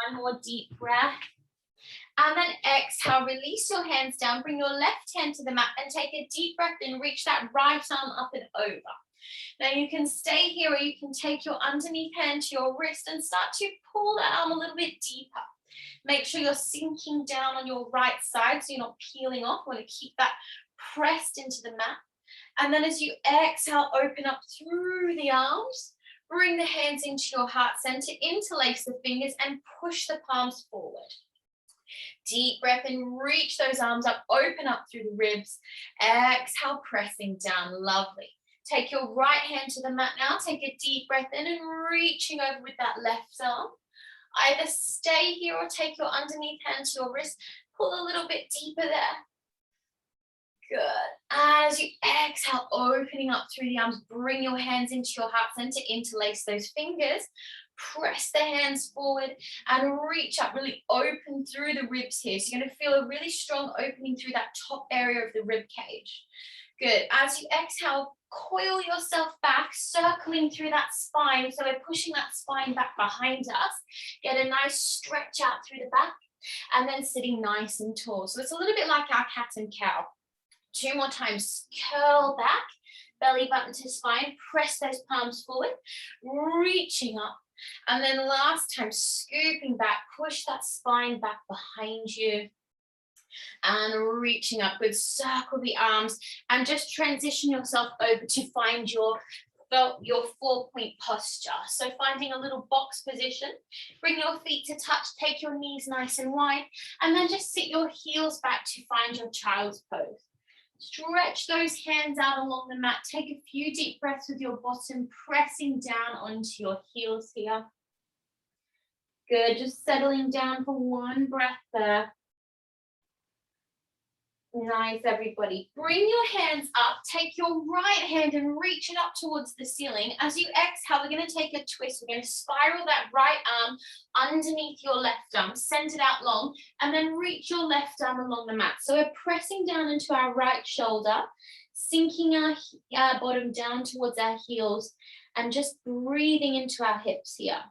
One more deep breath. And then exhale, release your hands down, bring your left hand to the mat and take a deep breath in, reach that right arm up and over. Now you can stay here or you can take your underneath hand to your wrist and start to pull that arm a little bit deeper. Make sure you're sinking down on your right side so you're not peeling off. You want to keep that pressed into the mat. And then as you exhale, open up through the arms, bring the hands into your heart center, interlace the fingers and push the palms forward. Deep breath in, reach those arms up, open up through the ribs. Exhale, pressing down, lovely. Take your right hand to the mat now, take a deep breath in and reaching over with that left arm. Either stay here or take your underneath hand to your wrist, pull a little bit deeper there. Good. As you exhale, opening up through the arms, bring your hands into your heart center, interlace those fingers, press the hands forward and reach up, really open through the ribs here. So you're going to feel a really strong opening through that top area of the rib cage. Good. As you exhale, coil yourself back, circling through that spine. So we're pushing that spine back behind us. Get a nice stretch out through the back and then sitting nice and tall. So it's a little bit like our cat and cow. 2 more times, curl back, belly button to spine, press those palms forward, reaching up. And then last time, scooping back, push that spine back behind you. And reaching up, good, circle the arms and just transition yourself over to find your 4-point posture. So finding a little box position, bring your feet to touch, take your knees nice and wide, and then just sit your heels back to find your child's pose. Stretch those hands out along the mat. Take a few deep breaths with your bottom, pressing down onto your heels here. Good, just settling down for one breath there. Nice, everybody. Bring your hands up, take your right hand and reach it up towards the ceiling. As you exhale, we're going to take a twist. We're going to spiral that right arm underneath your left arm, send it out long, and then reach your left arm along the mat. So we're pressing down into our right shoulder, sinking our bottom down towards our heels, and just breathing into our hips here.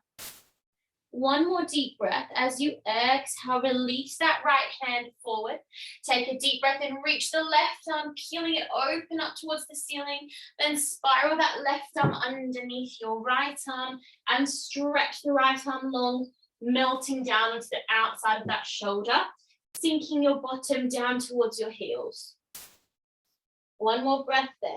One more deep breath. As you exhale, release that right hand forward. Take a deep breath and reach the left arm, peeling it open up towards the ceiling. Then spiral that left arm underneath your right arm and stretch the right arm long, melting down onto the outside of that shoulder, sinking your bottom down towards your heels. One more breath there.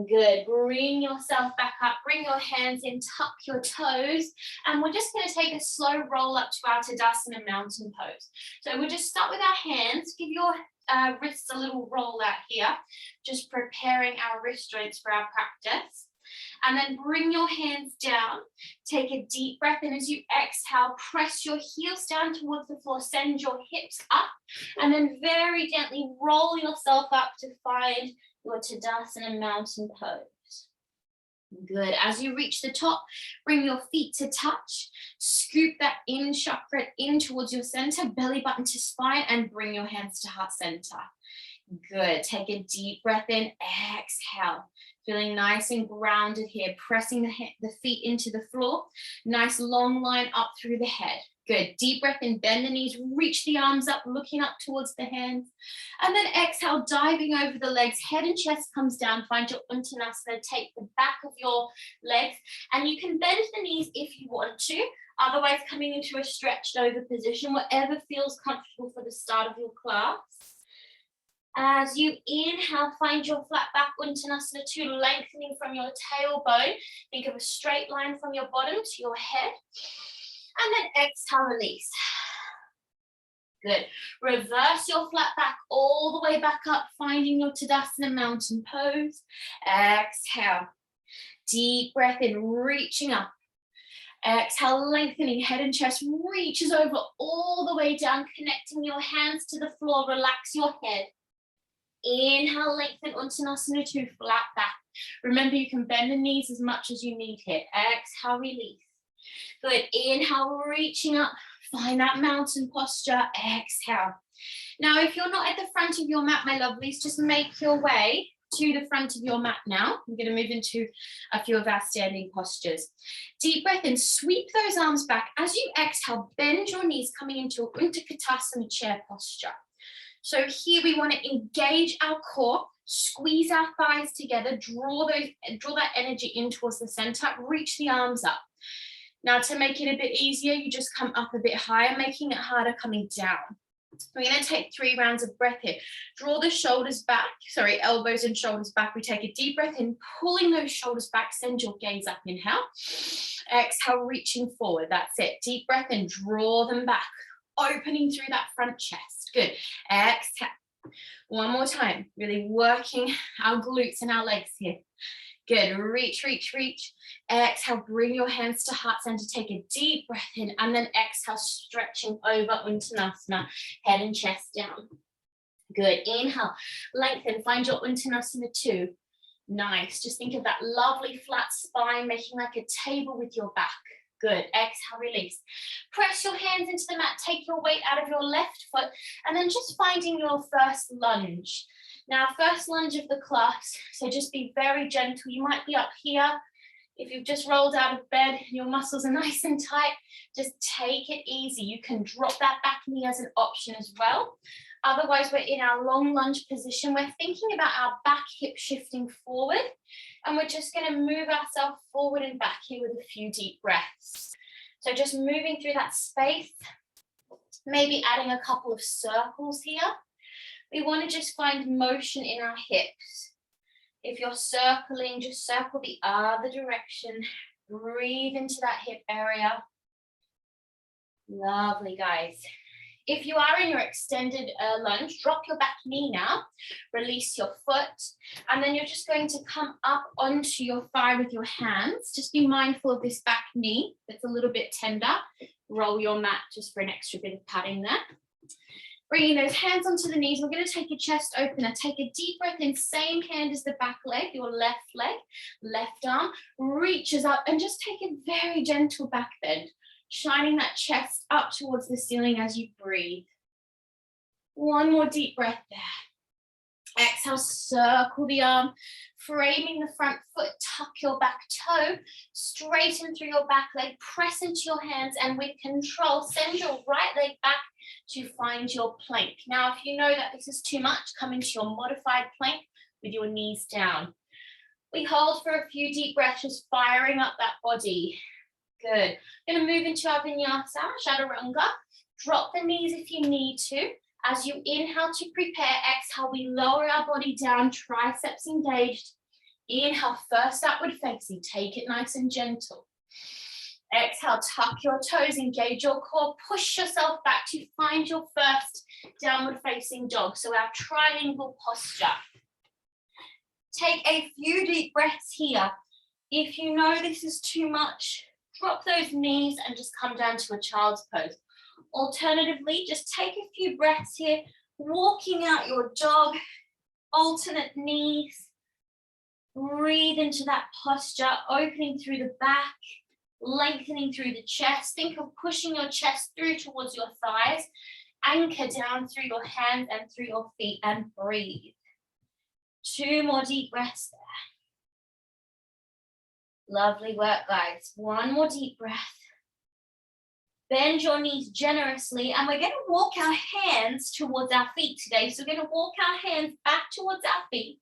Good. Bring yourself back up. Bring your hands in, tuck your toes. And we're just going to take a slow roll up to our Tadasana mountain pose. So we'll just start with our hands. Give your wrists a little roll out here. Just preparing our wrist joints for our practice. And then bring your hands down. Take a deep breath in. As you exhale, press your heels down towards the floor. Send your hips up. And then very gently roll yourself up to find your Tadasana mountain pose. Good. As you reach the top, bring your feet to touch. Scoop that in chakra in towards your center, belly button to spine, and bring your hands to heart center. Good. Take a deep breath in. Exhale. Feeling nice and grounded here. Pressing the feet into the floor. Nice long line up through the head. Good. Deep breath in, bend the knees, reach the arms up, looking up towards the hands. And then exhale, diving over the legs, head and chest comes down. Find your Uttanasana, take the back of your legs. And you can bend the knees if you want to. Otherwise, coming into a stretched over position, whatever feels comfortable for the start of your class. As you inhale, find your flat back Uttanasana 2, lengthening from your tailbone. Think of a straight line from your bottom to your head. And then exhale, release. Good. Reverse your flat back all the way back up, finding your Tadasana mountain pose. Exhale. Deep breath in, reaching up. Exhale, lengthening head and chest, reaches over all the way down, connecting your hands to the floor. Relax your head. Inhale, lengthen Uttanasana 2, flat back. Remember, you can bend the knees as much as you need here. Exhale, release. Good. Inhale, reaching up. Find that mountain posture. Exhale. Now, if you're not at the front of your mat, my lovelies, just make your way to the front of your mat now. I'm going to move into a few of our standing postures. Deep breath in, sweep those arms back. As you exhale, bend your knees, coming into Utkatasana chair posture. So here we want to engage our core, squeeze our thighs together, draw that energy in towards the center, reach the arms up. Now to make it a bit easier, you just come up a bit higher, making it harder coming down. We're going to take 3 rounds of breath here. Draw the shoulders back, elbows and shoulders back. We take a deep breath in, pulling those shoulders back, send your gaze up, inhale. Exhale, reaching forward, that's it. Deep breath in, draw them back, opening through that front chest. Good. Exhale. One more time, really working our glutes and our legs here. Good, reach, reach, reach. Exhale, bring your hands to heart center, take a deep breath in, and then exhale, stretching over Uttanasana, head and chest down. Good, inhale, lengthen, find your Uttanasana 2. Nice, just think of that lovely flat spine, making like a table with your back. Good, exhale, release. Press your hands into the mat, take your weight out of your left foot, and then just finding your first lunge. Now, first lunge of the class, so just be very gentle. You might be up here. If you've just rolled out of bed, your muscles are nice and tight, just take it easy. You can drop that back knee as an option as well. Otherwise, we're in our long lunge position. We're thinking about our back hip shifting forward, and we're just going to move ourselves forward and back here with a few deep breaths. So just moving through that space, maybe adding a couple of circles here. We want to just find motion in our hips. If you're circling, just circle the other direction. Breathe into that hip area. Lovely, guys. If you are in your extended lunge, drop your back knee now. Release your foot. And then you're just going to come up onto your thigh with your hands. Just be mindful of this back knee that's a little bit tender. Roll your mat just for an extra bit of padding there. Bringing those hands onto the knees, we're going to take a chest opener. Take a deep breath in, same hand as the back leg, your left leg, left arm, reaches up, and just take a very gentle back bend, shining that chest up towards the ceiling as you breathe. One more deep breath there. Exhale, circle the arm, framing the front foot, tuck your back toe, straighten through your back leg, press into your hands, and with control, send your right leg back to find your plank. Now, if you know that this is too much, come into your modified plank with your knees down. We hold for a few deep breaths, just firing up that body. Good. We're going to move into our vinyasa, chaturanga. Drop the knees if you need to. As you inhale to prepare, exhale, we lower our body down, triceps engaged. Inhale, first upward facing, take it nice and gentle. Exhale, tuck your toes, engage your core, push yourself back to find your first downward facing dog. So our triangle posture. Take a few deep breaths here. If you know this is too much, drop those knees and just come down to a child's pose. Alternatively, just take a few breaths here, walking out your dog, alternate knees. Breathe into that posture, opening through the back, lengthening through the chest. Think of pushing your chest through towards your thighs. Anchor down through your hands and through your feet and breathe. 2 more deep breaths there. Lovely work, guys. 1 more deep breath. Bend your knees generously, and we're going to walk our hands towards our feet today. So we're going to walk our hands back towards our feet.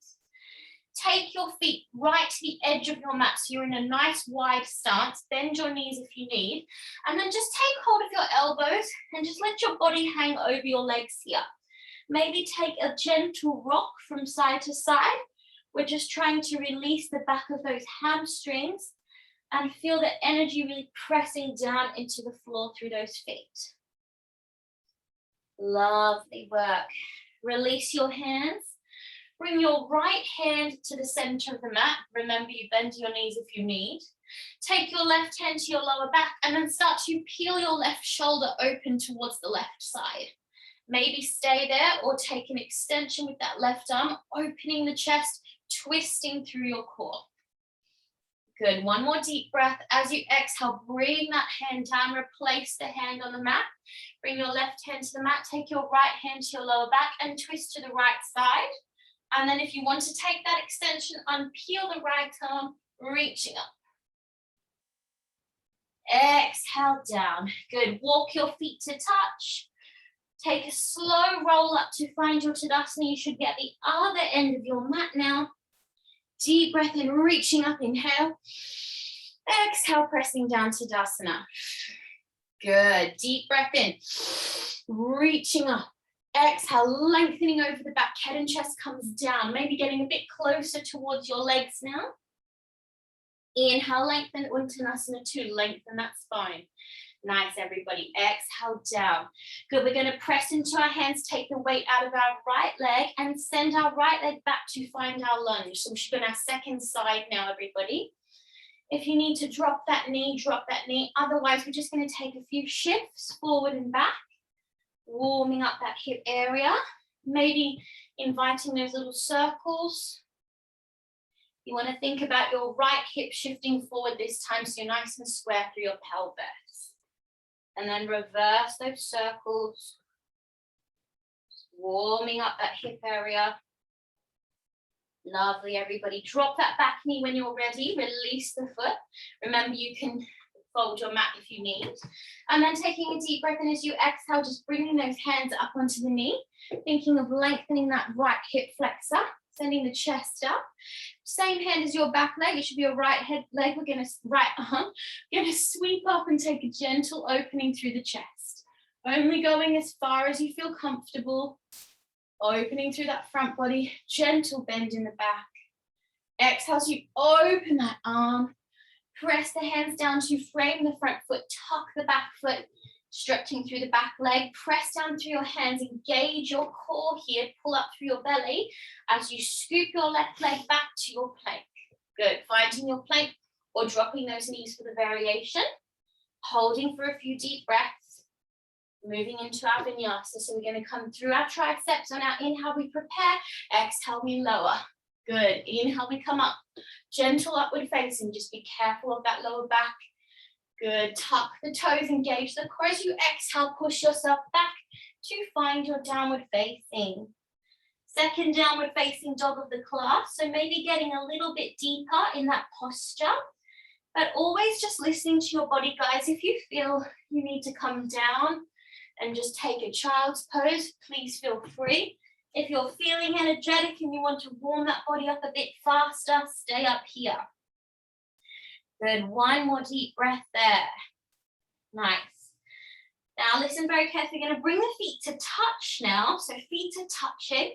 Take your feet right to the edge of your mat, so you're in a nice wide stance. Bend your knees if you need, and then just take hold of your elbows and just let your body hang over your legs here. Maybe take a gentle rock from side to side. We're just trying to release the back of those hamstrings and feel the energy really pressing down into the floor through those feet. Lovely work. Release your hands. Bring your right hand to the center of the mat. Remember, you bend your knees if you need. Take your left hand to your lower back and then start to peel your left shoulder open towards the left side. Maybe stay there or take an extension with that left arm, opening the chest, twisting through your core. Good. 1 more deep breath. As you exhale, bring that hand down, replace the hand on the mat. Bring your left hand to the mat, take your right hand to your lower back and twist to the right side. And then if you want to take that extension, unpeel the right arm, reaching up. Exhale down. Good. Walk your feet to touch. Take a slow roll up to find your Tadasana. You should be at the other end of your mat now. Deep breath in, reaching up, inhale. Exhale, pressing down to Tadasana. Good. Deep breath in, reaching up. Exhale, lengthening over the back. Head and chest comes down. Maybe getting a bit closer towards your legs now. Inhale, lengthen, Uttanasana 2. Lengthen that spine. Nice, everybody. Exhale down. Good. We're going to press into our hands, take the weight out of our right leg and send our right leg back to find our lunge. So we should be on our second side now, everybody. If you need to drop that knee, drop that knee. Otherwise, we're just going to take a few shifts forward and back, warming up that hip area, maybe inviting those little circles. You want to think about your right hip shifting forward this time so you're nice and square through your pelvis. And then reverse those circles, warming up that hip area. Lovely, everybody. Drop that back knee when you're ready. Release the foot. Remember, you can fold your mat if you need. And then taking a deep breath in as you exhale, just bringing those hands up onto the knee, thinking of lengthening that right hip flexor, sending the chest up. Same hand as your back leg. It should be your right head leg. We're going to right arm. We're going to sweep up and take a gentle opening through the chest. Only going as far as you feel comfortable. Opening through that front body. Gentle bend in the back. Exhale as you open that arm. Press the hands down to frame the front foot. Tuck the back foot. Stretching through the back leg, press down through your hands, engage your core here, pull up through your belly as you scoop your left leg back to your plank. Good, finding your plank or dropping those knees for the variation. Holding for a few deep breaths, moving into our vinyasa. So we're going to come through our triceps. On our inhale, we prepare. Exhale, we lower. Good, inhale, we come up. Gentle upward facing, just be careful of that lower back. Good, tuck the toes, engage the core. As you exhale, push yourself back to find your downward facing. Second downward facing dog of the class. So maybe getting a little bit deeper in that posture, but always just listening to your body, guys. If you feel you need to come down and just take a child's pose, please feel free. If you're feeling energetic and you want to warm that body up a bit faster, stay up here. Good, one more deep breath there. Nice. Now listen very carefully. We're going to bring the feet to touch now. So feet are touching.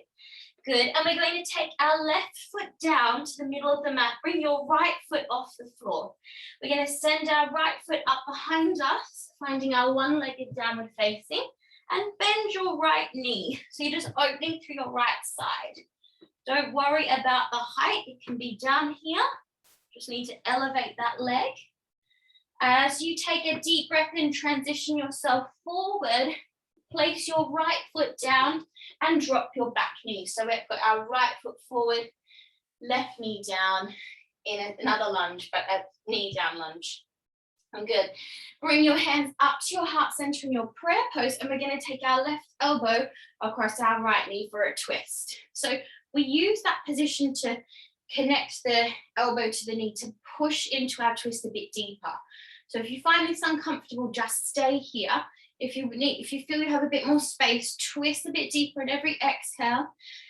Good, and we're going to take our left foot down to the middle of the mat. Bring your right foot off the floor. We're going to send our right foot up behind us, finding our one-legged downward facing, and bend your right knee. So you're just opening through your right side. Don't worry about the height. It can be down here. Just need to elevate that leg. As you take a deep breath in, transition yourself forward, place your right foot down and drop your back knee. So we've got our right foot forward, left knee down in another lunge, but a knee down lunge. And good. Bring your hands up to your heart center in your prayer pose, and we're going to take our left elbow across our right knee for a twist. So we use that position to connect the elbow to the knee to push into our twist a bit deeper. So if you find this uncomfortable, just stay here. If you feel you have a bit more space, twist a bit deeper at every exhale.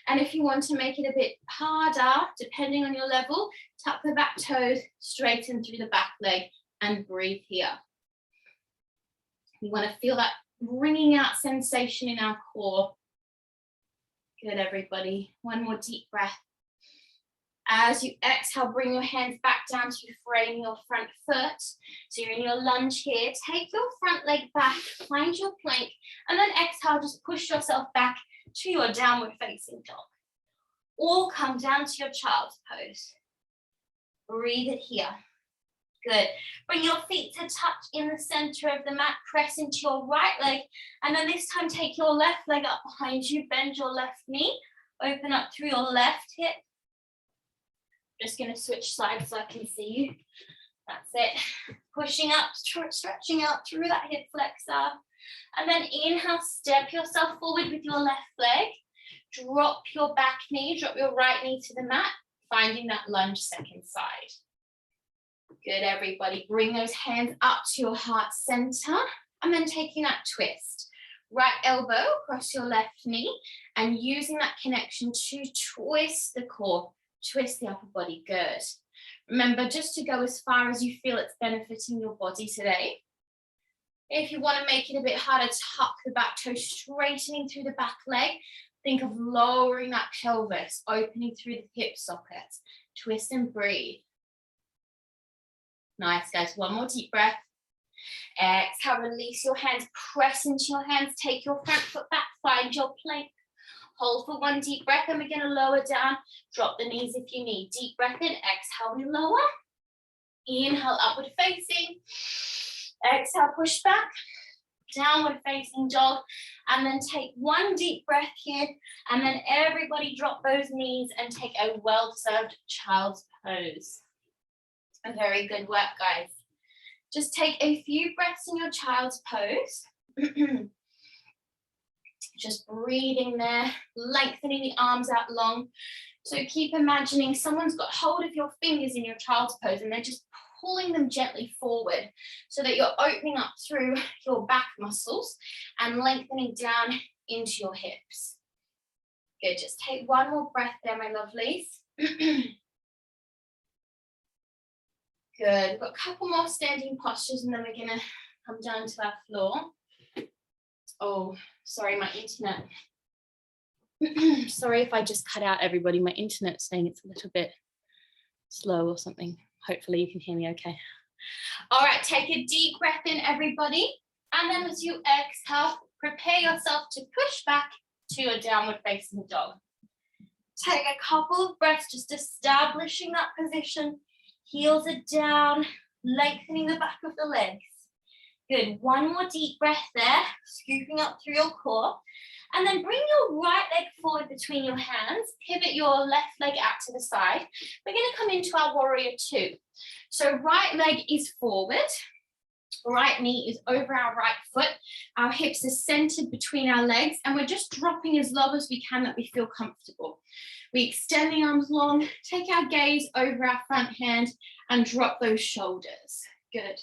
And if you want to make it a bit harder, depending on your level, tuck the back toes, straighten through the back leg, and breathe here. We want to feel that ringing out sensation in our core. Good, everybody. One more deep breath. As you exhale, bring your hands back down to frame your front foot. So you're in your lunge here. Take your front leg back, find your plank, and then exhale, just push yourself back to your downward facing dog. Or come down to your child's pose. Breathe it here. Good. Bring your feet to touch in the center of the mat. Press into your right leg. And then this time, take your left leg up behind you. Bend your left knee. Open up through your left hip. Just going to switch sides so I can see you. That's it. Pushing up, stretching out through that hip flexor. And then inhale, step yourself forward with your left leg. Drop your back knee, drop your right knee to the mat, finding that lunge second side. Good, everybody. Bring those hands up to your heart center and then taking that twist. Right elbow across your left knee and using that connection to twist the core, twist the upper body. Good. Remember just to go as far as you feel it's benefiting your body today. If you want to make it a bit harder, tuck the back toe, straightening through the back leg. Think of lowering that pelvis, opening through the hip sockets. Twist and breathe. Nice, guys. One more deep breath. Exhale, release your hands, press into your hands, take your front foot back, find your plank. Hold for one deep breath, and we're going to lower down. Drop the knees if you need. Deep breath in, exhale, we lower. Inhale, upward facing. Exhale, push back. Downward facing dog. And then take one deep breath here. And then everybody drop those knees and take a well-deserved child's pose. Very good work, guys. Just take a few breaths in your child's pose. Just breathing there, lengthening the arms out long. So keep imagining someone's got hold of your fingers in your child's pose and they're just pulling them gently forward so that you're opening up through your back muscles and lengthening down into your hips. Good, just take one more breath there, my lovelies. Good, we've got a couple more standing postures and then we're gonna come down to our floor. Oh, sorry, my internet. Sorry if I just cut out, everybody. My internet's saying it's a little bit slow or something. Hopefully you can hear me okay. All right, take a deep breath in, everybody. And then as you exhale, prepare yourself to push back to your downward facing dog. Take a couple of breaths, just establishing that position. Heels are down, lengthening the back of the legs. Good, one more deep breath there, scooping up through your core. And then bring your right leg forward between your hands, pivot your left leg out to the side. We're gonna come into our warrior two. So right leg is forward, right knee is over our right foot, our hips are centered between our legs, and we're just dropping as low as we can that we feel comfortable. We extend the arms long, take our gaze over our front hand and drop those shoulders. Good.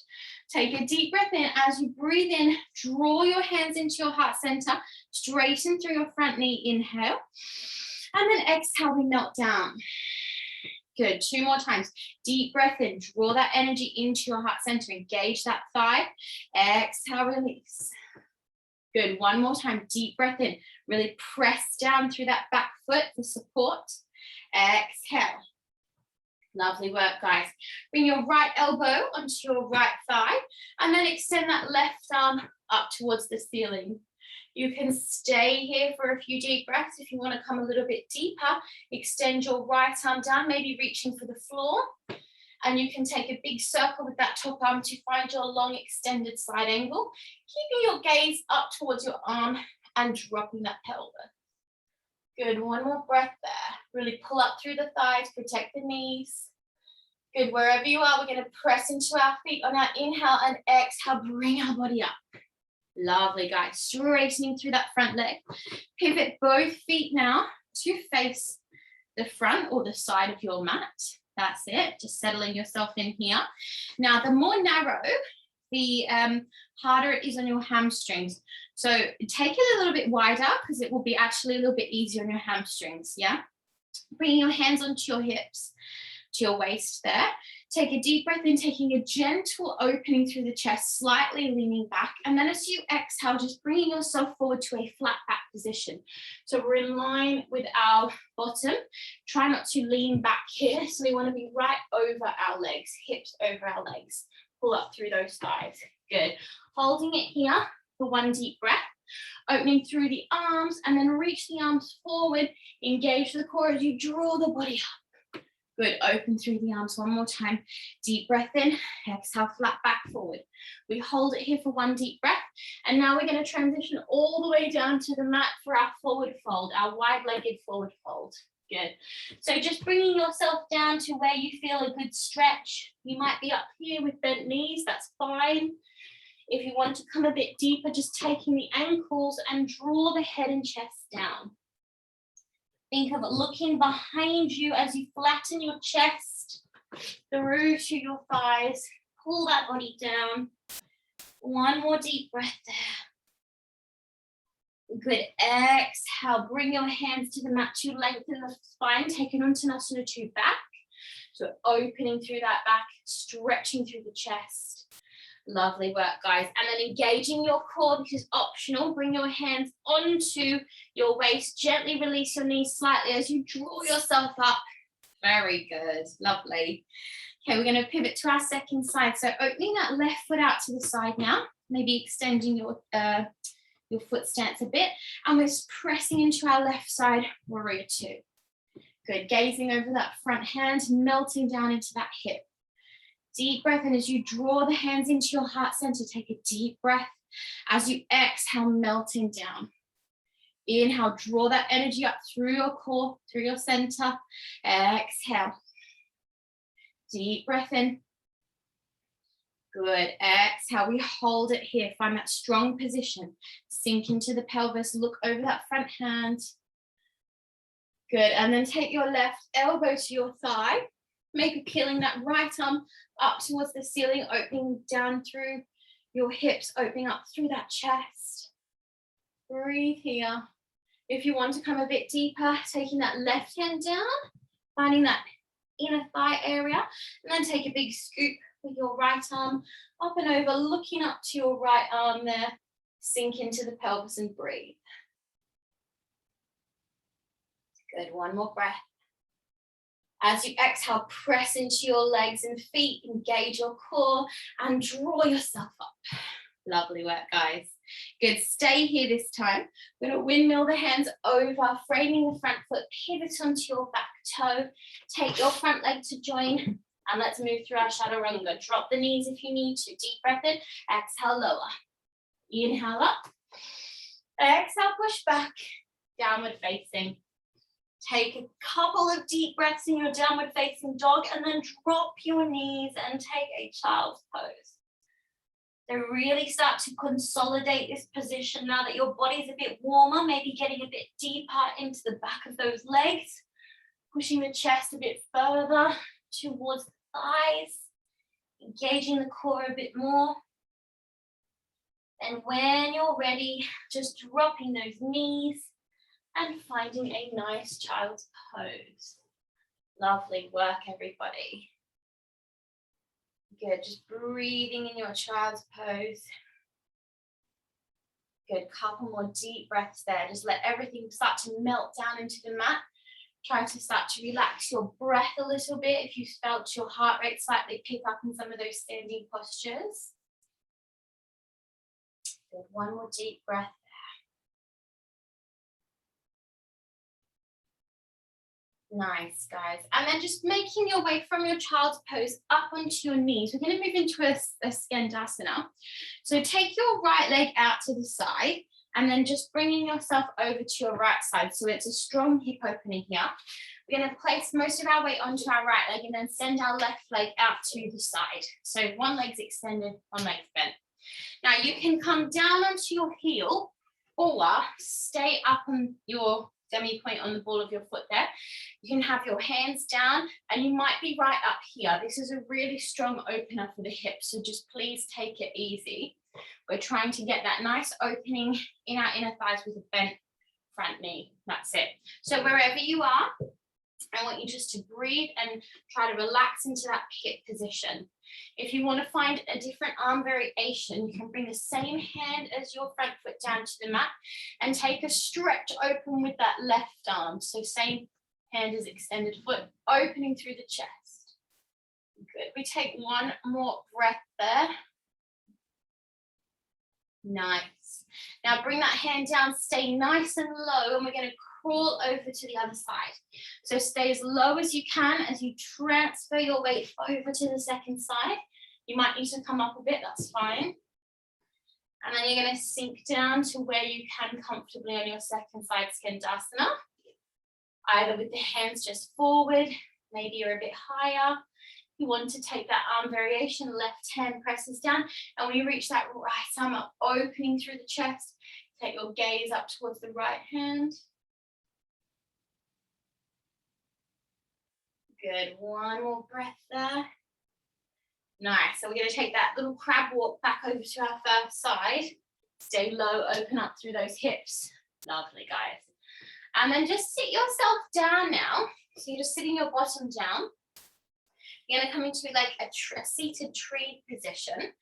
Take a deep breath in. As you breathe in, draw your hands into your heart center, straighten through your front knee, inhale. And then exhale, we melt down. Good, two more times. Deep breath in, draw that energy into your heart center, engage that thigh. Exhale, release. Good, one more time, deep breath in. Really press down through that back foot for support. Exhale. Lovely work, guys. Bring your right elbow onto your right thigh and then extend that left arm up towards the ceiling. You can stay here for a few deep breaths. If you want to come a little bit deeper, extend your right arm down, maybe reaching for the floor. And you can take a big circle with that top arm to find your long extended side angle, keeping your gaze up towards your arm and dropping that pelvis. Good, one more breath there. Really pull up through the thighs, protect the knees. Good, wherever you are, we're gonna press into our feet on our inhale and exhale, bring our body up. Lovely, guys, straightening through that front leg. Pivot both feet now to face the front or the side of your mat. That's it, just settling yourself in here. Now, the more narrow, the harder it is on your hamstrings. So take it a little bit wider because it will be actually a little bit easier on your hamstrings, yeah? Bringing your hands onto your hips, to your waist there. Take a deep breath in, taking a gentle opening through the chest, slightly leaning back. And then as you exhale, just bringing yourself forward to a flat back position. So we're in line with our bottom. Try not to lean back here. So we want to be right over our legs, hips over our legs. Pull up through those thighs. Good. Holding it here for one deep breath. Opening through the arms and then reach the arms forward. Engage the core as you draw the body up. Good, open through the arms one more time. Deep breath in, exhale, flat back forward. We hold it here for one deep breath. And now we're going to transition all the way down to the mat for our forward fold, our wide-legged forward fold. Good. So just bringing yourself down to where you feel a good stretch. You might be up here with bent knees, that's fine. If you want to come a bit deeper, just taking the ankles and draw the head and chest down. Think of looking behind you as you flatten your chest through to your thighs. Pull that body down. One more deep breath there. Good. Exhale. Bring your hands to the mat to lengthen the spine. Take an Uttanasana to back. So opening through that back, stretching through the chest. Lovely work, guys. And then engaging your core, which is optional. Bring your hands onto your waist. Gently release your knees slightly as you draw yourself up. Very good. Lovely. Okay, we're going to pivot to our second side. So opening that left foot out to the side now. Maybe extending your foot stance a bit. And we're pressing into our left side, warrior two. Good. Gazing over that front hand, melting down into that hip. Deep breath, and as you draw the hands into your heart center, take a deep breath. As you exhale, melting down. Inhale, draw that energy up through your core, through your center. Exhale. Deep breath in. Good. Exhale. We hold it here. Find that strong position. Sink into the pelvis. Look over that front hand. Good. And then take your left elbow to your thigh. Make a killing that right arm up towards the ceiling, opening down through your hips, opening up through that chest. Breathe here. If you want to come a bit deeper, taking that left hand down, finding that inner thigh area, and then take a big scoop with your right arm up and over, looking up to your right arm there. Sink into the pelvis and breathe. Good. One more breath. As you exhale, press into your legs and feet, engage your core and draw yourself up. Lovely work, guys. Good. Stay here this time. We're going to windmill the hands over, framing the front foot, pivot onto your back toe. Take your front leg to join, and let's move through our chaturanga. Drop the knees if you need to. Deep breath in. Exhale, lower. Inhale up. Exhale, push back. Downward facing. Take a couple of deep breaths in your downward facing dog and then drop your knees and take a child's pose. So really start to consolidate this position now that your body's a bit warmer, maybe getting a bit deeper into the back of those legs, pushing the chest a bit further towards the thighs, engaging the core a bit more. And when you're ready, just dropping those knees and finding a nice child's pose. Lovely work, everybody. Good, just breathing in your child's pose. Good, couple more deep breaths there. Just let everything start to melt down into the mat. Try to start to relax your breath a little bit if you felt your heart rate slightly pick up in some of those standing postures. Good, one more deep breath. Nice, guys. And then just making your way from your child's pose up onto your knees. We're going to move into a Skandasana. So take your right leg out to the side and then just bringing yourself over to your right side. So it's a strong hip opening here. We're going to place most of our weight onto our right leg and then send our left leg out to the side. So one leg's extended, one leg's bent. Now you can come down onto your heel or stay up on your demi point on the ball of your foot there. You can have your hands down and you might be right up here. This is a really strong opener for the hips, so just please take it easy. We're trying to get that nice opening in our inner thighs with a bent front knee. That's it. So wherever you are, I want you just to breathe and try to relax into that hip position. If you want to find a different arm variation, you can bring the same hand as your front foot down to the mat and take a stretch open with that left arm. So same hand as extended foot, opening through the chest. Good. We take one more breath there. Nice. Now bring that hand down, stay nice and low, and we're going to crawl over to the other side. So stay as low as you can as you transfer your weight over to the second side. You might need to come up a bit, that's fine. And then you're going to sink down to where you can comfortably on your second side Skandasana. Either with the hands just forward, maybe you're a bit higher. You want to take that arm variation, left hand presses down, and when you reach that right arm up, opening through the chest, take your gaze up towards the right hand. Good, one more breath there. Nice, so we're gonna take that little crab walk back over to our first side. Stay low, open up through those hips. Lovely, guys. And then just sit yourself down now. So you're just sitting your bottom down. You're gonna come into like a seated tree position.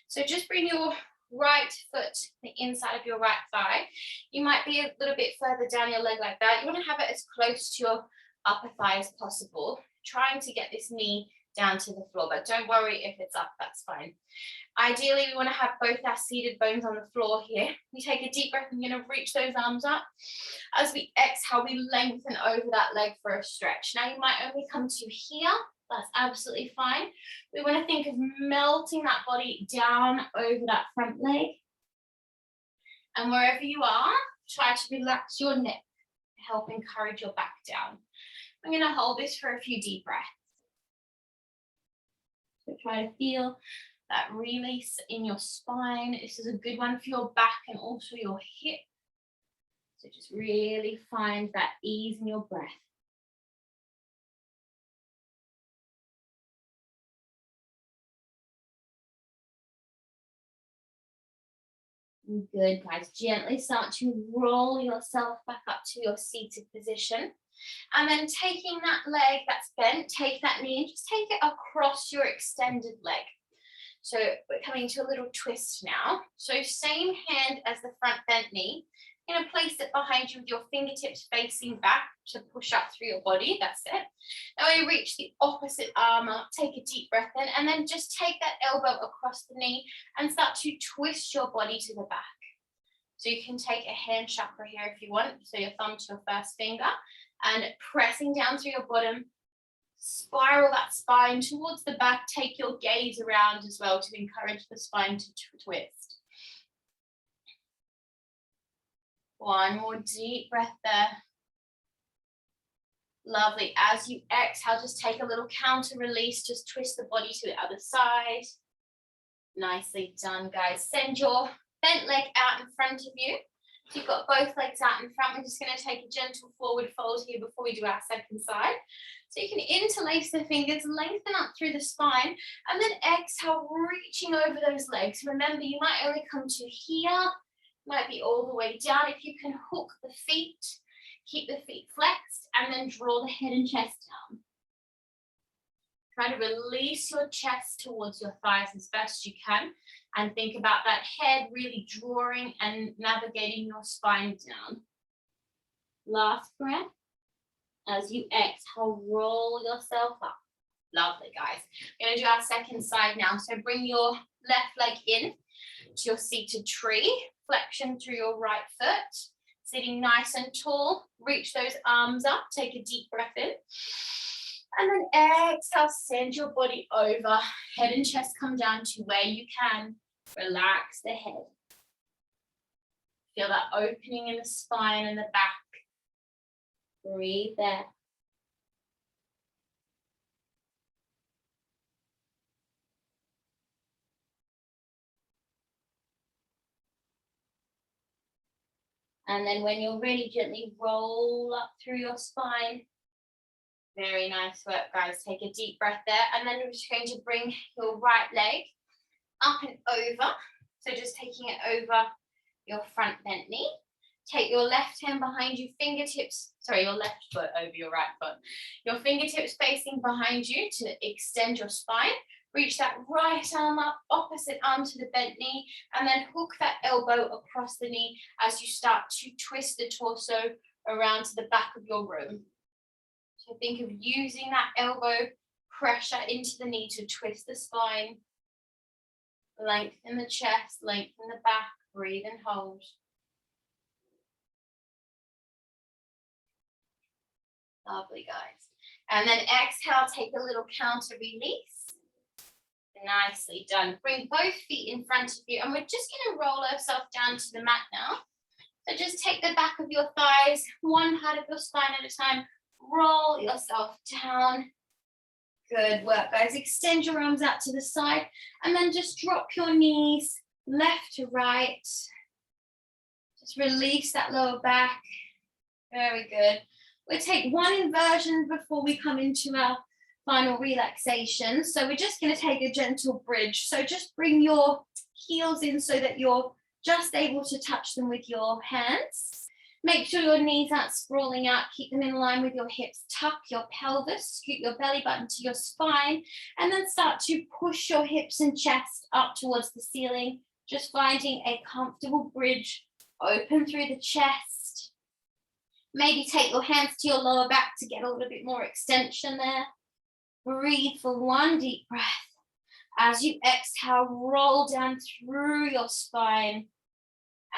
So just bring your right foot, the inside of your right thigh. You might be a little bit further down your leg like that. You wanna have it as close to your upper thigh as possible, trying to get this knee down to the floor, but don't worry if it's up, that's fine. Ideally, we want to have both our seated bones on the floor here. We take a deep breath and you're going to reach those arms up. As we exhale, we lengthen over that leg for a stretch. Now you might only come to here, that's absolutely fine. We want to think of melting that body down over that front leg. And wherever you are, try to relax your neck, help encourage your back down. I'm going to hold this for a few deep breaths. So try to feel that release in your spine. This is a good one for your back and also your hip. So just really find that ease in your breath. Good, guys. Gently start to roll yourself back up to your seated position. And then taking that leg that's bent, take that knee and just take it across your extended leg. So we're coming to a little twist now. So same hand as the front bent knee. You're going to place it behind you with your fingertips facing back to push up through your body. That's it. Now we reach the opposite arm up, take a deep breath in, and then just take that elbow across the knee and start to twist your body to the back. So you can take a hand chakra here if you want. So your thumb to your first finger and pressing down through your bottom, spiral that spine towards the back. Take your gaze around as well to encourage the spine to twist. One more deep breath there. Lovely. As you exhale, just take a little counter release. Just twist the body to the other side. Nicely done, guys. Send your bent leg out in front of you. So you've got both legs out in front. We're just going to take a gentle forward fold here before we do our second side. So you can interlace the fingers, lengthen up through the spine, and then exhale, reaching over those legs. Remember, you might only come to here, might be all the way down. If you can hook the feet, keep the feet flexed, and then draw the head and chest down. Try to release your chest towards your thighs as best you can, and think about that head really drawing and navigating your spine down. Last breath. As you exhale, roll yourself up. Lovely, guys. We're going to do our second side now. So bring your left leg in to your seated tree. Flexion through your right foot. Sitting nice and tall. Reach those arms up. Take a deep breath in. And then exhale, send your body over. Head and chest come down to where you can. Relax the head. Feel that opening in the spine and the back. Breathe there. And then when you're ready, gently roll up through your spine. Very nice work, guys. Take a deep breath there. And then we're just going to bring your right leg up and over. So just taking it over your front bent knee. Take your left hand behind you, your left foot over your right foot. Your fingertips facing behind you to extend your spine. Reach that right arm up, opposite arm to the bent knee, and then hook that elbow across the knee as you start to twist the torso around to the back of your room. So think of using that elbow pressure into the knee to twist the spine. Lengthen the chest, lengthen the back, breathe and hold. Lovely, guys. And then exhale, take a little counter release. Nicely done. Bring both feet in front of you, and we're just going to roll ourselves down to the mat now. So just take the back of your thighs, one part of your spine at a time. Roll yourself down. Good work, guys. Extend your arms out to the side, and then just drop your knees left to right. Just release that lower back. Very good. We'll take one inversion before we come into our final relaxation. So we're just going to take a gentle bridge. So just bring your heels in so that you're just able to touch them with your hands. Make sure your knees aren't sprawling out. Keep them in line with your hips. Tuck your pelvis, scoot your belly button to your spine, and then start to push your hips and chest up towards the ceiling, just finding a comfortable bridge. Open through the chest. Maybe take your hands to your lower back to get a little bit more extension there. Breathe for one deep breath. As you exhale, roll down through your spine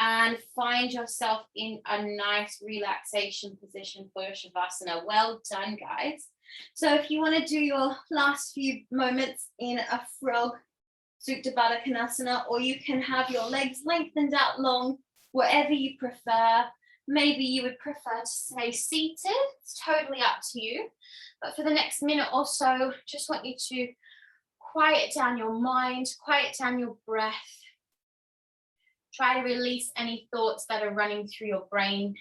and find yourself in a nice relaxation position for your Shavasana. Well done, guys. So if you want to do your last few moments in a frog, Supta Baddha Konasana, or you can have your legs lengthened out long, whatever you prefer. Maybe you would prefer to stay seated. It's totally up to you. But for the next minute or so, just want you to quiet down your mind, quiet down your breath. Try to release any thoughts that are running through your brain.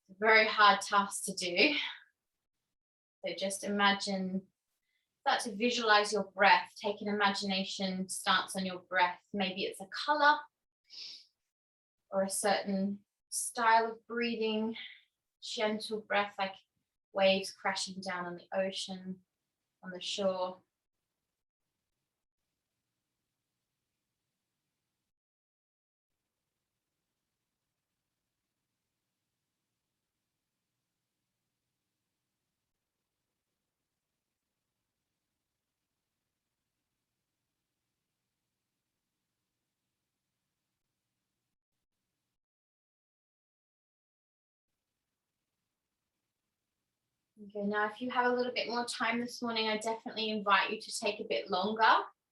It's a very hard task to do. So just imagine, start to visualize your breath. Take an imagination stance on your breath. Maybe it's a color or a certain style of breathing. Gentle breath like waves crashing down on the ocean, on the shore. Okay, now if you have a little bit more time this morning, I definitely invite you to take a bit longer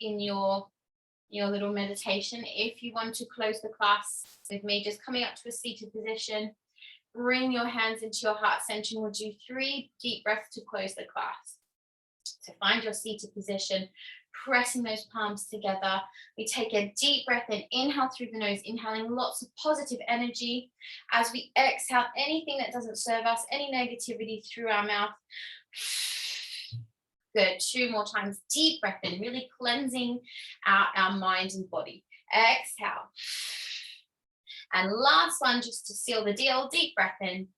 in your little meditation. If you want to close the class with me, just coming up to a seated position, bring your hands into your heart center, and we'll do 3 deep breaths to close the class. So find your seated position, pressing those palms together. We take a deep breath in, inhale through the nose, inhaling lots of positive energy. As we exhale anything that doesn't serve us, any negativity through our mouth. Good, 2 more times. Deep breath in, really cleansing out our mind and body. Exhale. And last one, just to seal the deal, deep breath in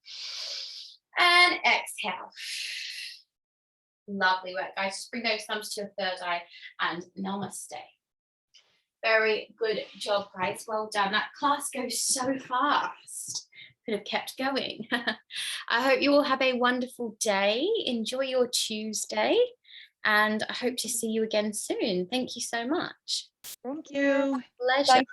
and exhale. Lovely work, guys. Just bring those thumbs to your third eye and namaste. Very good job, guys. Well done. That class goes so fast. Could have kept going. I hope you all have a wonderful day. Enjoy your Tuesday, and I hope to see you again soon. Thank you so much. Thank you. Pleasure. Thanks.